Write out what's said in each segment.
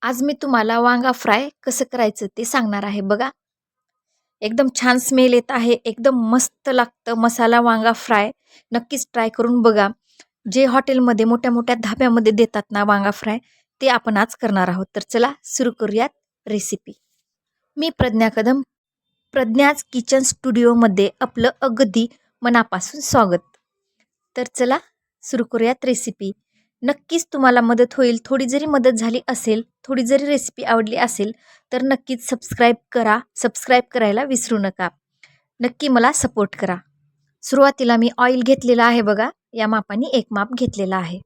आज मी तुम्हाला वांगा फ्राय कसं करायचं ते सांगणार आहे बघा. एकदम छान स्मेल येत आहे. एकदम मस्त लागतं मसाला वांगा फ्राय. नक्कीच ट्राय करून बघा. जे हॉटेलमध्ये मोठ्या-मोठ्या धाब्यामध्ये देतात ना वांगा फ्राय, ते आपण आज करणार आहोत. तर चला सुरू करूयात रेसिपी. मी प्रज्ञा कदम, प्रज्ञाज किचन स्टुडिओमध्ये आपलं अगदी मनापासून स्वागत. तर चला सुरू करूयात रेसिपी. नक्कीच तुम्हाला मदत होईल. थोडी जरी मदत झाली असेल, थोडी जरी रेसिपी आवडली असेल, तर नक्कीच सबस्क्राईब करा. सबस्क्राईब करायला विसरू नका. नक्की मला सपोर्ट करा. सुरुवातीला मी ऑइल घेतलेलं आहे बघा. या मापाने एक माप घेतलेला आहे.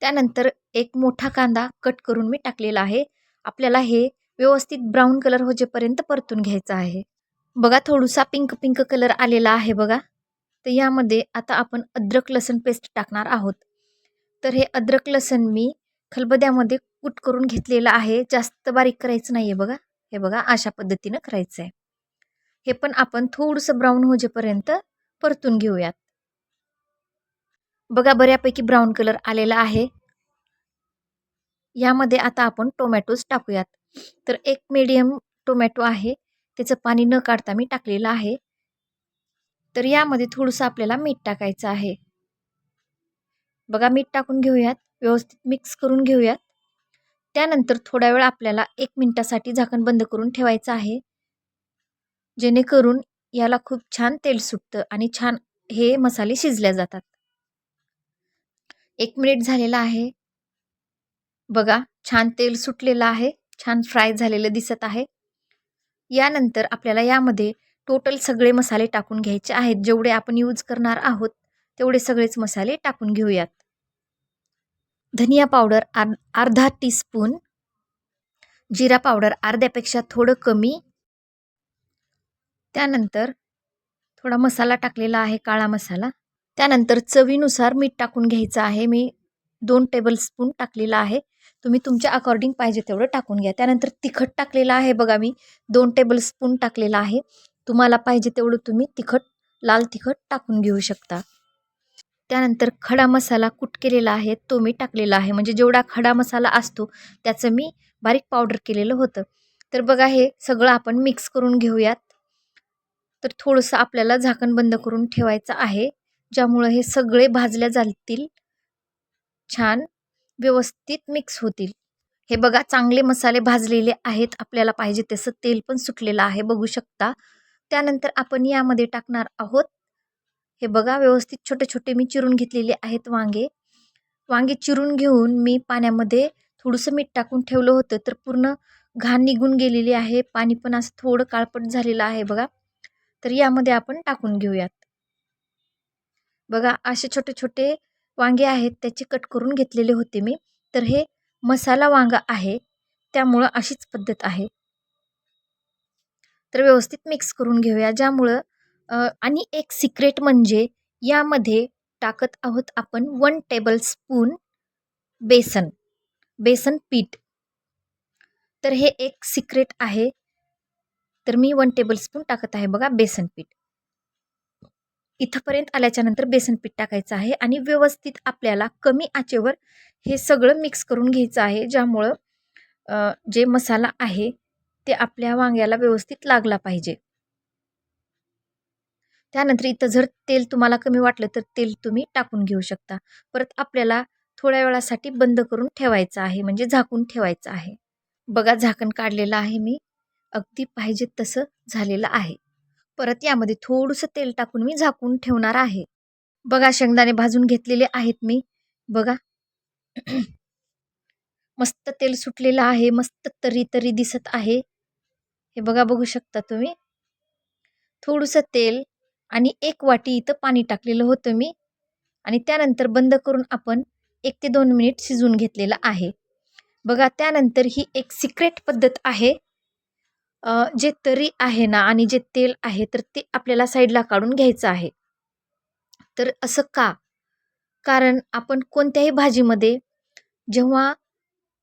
त्यानंतर एक मोठा कांदा कट करून मी टाकलेला आहे. आपल्याला हे व्यवस्थित ब्राऊन कलर होजेपर्यंत परतून घ्यायचं आहे. बघा थोडासा पिंक पिंक कलर आलेला आहे बघा. तर यामध्ये आता आपण अद्रक लसण पेस्ट टाकणार आहोत. तर हे अद्रक लसण मी खलबत्त्यामध्ये कूट करून घेतलेलं आहे. जास्त बारीक करायचं नाहीये बघा. हे बघा अशा पद्धतीनं करायचं आहे. हे पण आपण थोडंसं ब्राऊन होजेपर्यंत परतून घेऊयात. बघा बऱ्यापैकी ब्राऊन कलर आलेला आहे. यामध्ये आता आपण टोमॅटोज टाकूयात. तर एक मीडियम टोमॅटो आहे. त्याचं पाणी न काढता मी टाकलेलं आहे. तर यामध्ये थोडंसं आपल्याला मीठ टाकायचं आहे. बघा मीठ टाकून घेऊयात. व्यवस्थित मिक्स करून घेऊयात. त्यानंतर थोडा वेळ आपल्याला 1 मिनिटासाठी झाकण बंद करून ठेवायचं आहे. जेणेकरून याला खूप छान तेल सुटतं आणि छान हे मसाले शिजल्या जातात. 1 मिनिट झालेला आहे. बघा छान तेल सुटलेलं आहे. छान फ्राय झालेलं दिसत आहे. यानंतर आपल्याला यामध्ये टोटल सगळे मसाले टाकून घ्यायचे आहेत. जेवढे आपण यूज करणार आहोत तेवढे सगळेच मसाले टाकून घेऊयात. धनिया पावडर अर्धा टीस्पून, जिरा पावडर अर्ध्यापेक्षा थोडं कमी. त्यानंतर थोडा मसाला टाकलेला आहे, काळा मसाला. त्यानंतर चवीनुसार मीठ टाकून घ्यायचं आहे. मी 2 टेबलस्पून टाकलेला आहे. तुम्ही तुमच्या अकॉर्डिंग पाहिजे तेवढं टाकून घ्या. त्यानंतर तिखट टाकलेलं आहे बघा मी 2 टेबलस्पून टाकलेला आहे. तुम्हाला पाहिजे तेवढं तुम्ही लाल तिखट टाकून घेऊ शकता. त्यानंतर खडा मसाला कूट केलेला आहे तो मी टाकलेला आहे. म्हणजे जेवढा खडा मसाला असतो त्याचं मी बारीक पावडर केलेलं होतं. तर बघा हे सगळं आपण मिक्स करून घेऊयात. तर थोडंसं आपल्याला झाकण बंद करून ठेवायचं आहे. ज्यामुळं हे सगळे भाजल्या जातील. छान व्यवस्थित मिक्स होतील. हे बघा चांगले मसाले भाजलेले आहेत. आपल्याला पाहिजे तसं तेल पण सुटलेलं आहे बघू शकता. त्यानंतर आपण यामध्ये टाकणार आहोत. हे बघा व्यवस्थित छोटे-छोटे मी चिरून घेतलेले आहेत वांगे. वांगे चिरून घेऊन मी पाण्यामध्ये थोडंसं मीठ टाकून ठेवलं होतं. तर पूर्ण घाण निघून गेलेली आहे. पाणी पण असं थोडं काळपट झालेलं आहे बघा. तर यामध्ये आपण टाकून घेऊयात. बघा असे छोटे-छोटे वांगे आहेत त्याचे कट करून घेतलेले होते मी. तर हे मसाला वांगा आहे. त्यामुळं अशीच पद्धत आहे. तर व्यवस्थित मिक्स करून घेऊया. ज्यामुळं आणि एक सिक्रेट म्हणजे यामध्ये टाकत आहोत आपण 1 टेबलस्पून बेसन, बेसन पीठ. तर हे एक सिक्रेट आहे. तर मी 1 टेबलस्पून टाकत आहे बघा बेसन पीठ. इथपर्यंत आल्याच्यानंतर बेसन पीठ टाकायचं आहे आणि व्यवस्थित आपल्याला कमी आचेवर हे सगळं मिक्स करून घ्यायचं आहे. ज्यामुळं जे मसाला आहे ते आपल्या वांग्याला व्यवस्थित लागला पाहिजे. त्यानंतर इथं जर तेल तुम्हाला कमी वाटलं तर तेल तुम्ही टाकून घेऊ शकता. परत आपल्याला थोड्या वेळासाठी बंद करून ठेवायचं आहे म्हणजे झाकून ठेवायचं आहे. बघा झाकण काढलेलं आहे मी. अगदी पाहिजे तसं झालेलं आहे. परत यामध्ये थोडंसं तेल टाकून मी झाकून ठेवणार आहे. बघा शेंगदाणे भाजून घेतलेले आहेत मी. बघा मस्त तेल सुटलेलं आहे. मस्त तरी दिसत आहे. हे बघा बघू शकता तुम्ही. थोडंसं तेल आणि 1 वाटी इथं पाणी टाकलेलं होतं मी आणि त्यानंतर बंद करून आपण 1 ते 2 मिनिट शिजवून घेतलेलं आहे. बघा त्यानंतर ही एक सिक्रेट पद्धत आहे. जे तरी आहे ना आणि जे तेल आहे तर ते आपल्याला साईडला काढून घ्यायचं आहे. तर असं का? कारण आपण कोणत्याही भाजीमध्ये जेव्हा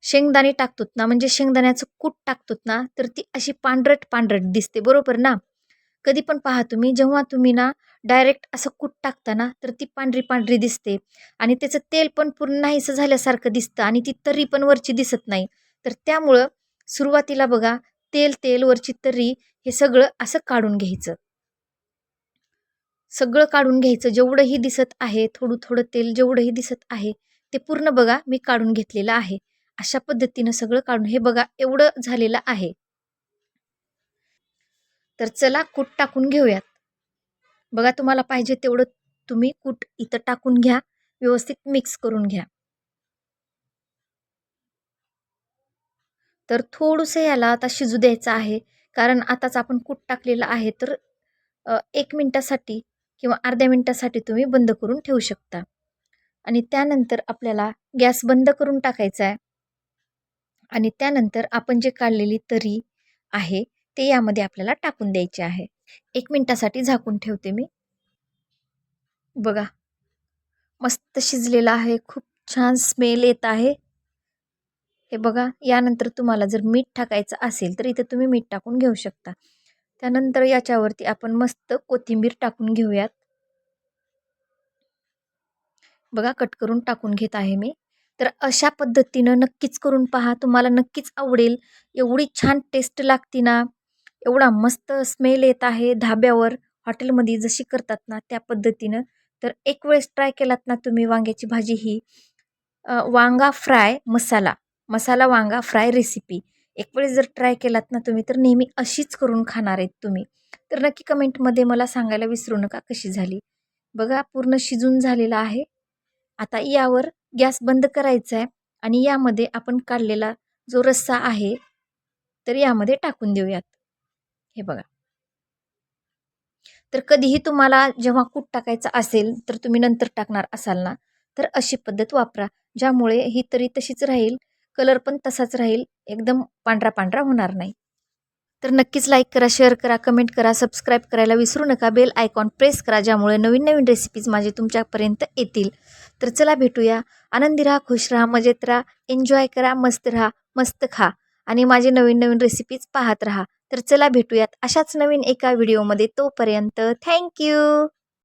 शेंगदाणे टाकतो ना, म्हणजे शेंगदाण्याचं कूट टाकतो ना, तर ती अशी पांढरट-पांढरट दिसते, बरोबर ना? कधी पण पहा तुम्ही, जेव्हा तुम्ही ना डायरेक्ट असं कूट टाकता ना, तर ती पांढरी पांढरी दिसते आणि त्याचं तेल पण पूर्ण नाहीसं झाल्यासारखं दिसतं आणि ती तर्री पण वरची दिसत नाही. तर त्यामुळं सुरुवातीला बघा, तेल वरची तर्री हे सगळं असं काढून घ्यायचं. सगळं काढून घ्यायचं, जेवढंही दिसत आहे, थोडं तेल जेवढंही दिसत आहे, ते पूर्ण बघा मी काढून घेतलेलं आहे. अशा पद्धतीनं सगळं काढून, हे बघा एवढं झालेलं आहे. तर चला कूट टाकून घेऊयात. बघा तुम्हाला पाहिजे तेवढं तुम्ही कूट इथं टाकून घ्या. व्यवस्थित मिक्स करून घ्या. तर थोडंसं याला आता शिजू द्यायचं आहे. कारण आताच आपण कूट टाकलेलं आहे. तर 1 मिनिटासाठी किंवा अर्ध्या मिनिटासाठी तुम्ही बंद करून ठेवू शकता. आणि त्यानंतर आपल्याला गॅस बंद करून टाकायचा आहे. आणि त्यानंतर आपण जे काढलेली तर्री आहे, ते यामध्ये आपल्याला टाकून द्यायचे आहे. 1 मिनिटासाठी झाकून ठेवते मी. बघा, मस्त शिजलेला आहे. खूप छान स्मेल येत आहे. हे बघा, यानंतर तुम्हाला जर मीठ टाकायचं असेल, तर इथे तुम्ही मीठ टाकून घेऊ शकता. त्यानंतर याच्यावरती आपण मस्त कोथिंबीर टाकून घेऊयात. बघा, कट करून टाकून घेत आहे मी. तर अशा पद्धतीनं नक्कीच करून पहा. तुम्हाला नक्कीच आवडेल. एवढी छान टेस्ट लागते ना, एवढा मस्त स्मेल येत आहे धाब्यावर, हॉटेलमध्ये जशी करतात ना त्या पद्धतीनं. तर एक वेळेस ट्राय केलात ना तुम्ही वांग्याची भाजी ही, वांगा फ्राय मसाला, मसाला वांगा फ्राय रेसिपी एक वेळेस जर ट्राय केलात ना तुम्ही, तर नेहमी अशीच करून खाणार आहेत तुम्ही. तर नक्की कमेंटमध्ये मला सांगायला विसरू नका कशी झाली. बघा, पूर्ण शिजून झालेला आहे. आता यावर गॅस बंद करायचा आहे आणि यामध्ये आपण काढलेला जो रस्सा आहे, तर यामध्ये टाकून देऊयात. हे बघा. तर कधीही तुम्हाला जेव्हा कूट टाकायचं असेल, तर तुम्ही नंतर टाकणार असाल ना, तर अशी पद्धत वापरा. ज्यामुळे ही तरी तशीच राहील, कलर पण तसाच राहील, एकदम पांढरा-पांढरा होणार नाही. तर नक्कीच लाईक करा, शेअर करा, कमेंट करा, सबस्क्राईब करायला विसरू नका. बेल आयकॉन प्रेस करा, ज्यामुळे नवीन-नवीन रेसिपीज माझे तुमच्यापर्यंत येतील. तर चला भेटूया. आनंदी राहा, खुश राहा, मजेत राहा, एन्जॉय करा, मस्त राहा, मस्त खा आणि माझे नवीन-नवीन रेसिपीज पाहत राहा. तर चला भेटूयात अशाच नवीन एका व्हिडिओमध्ये. तोपर्यंत थँक यू.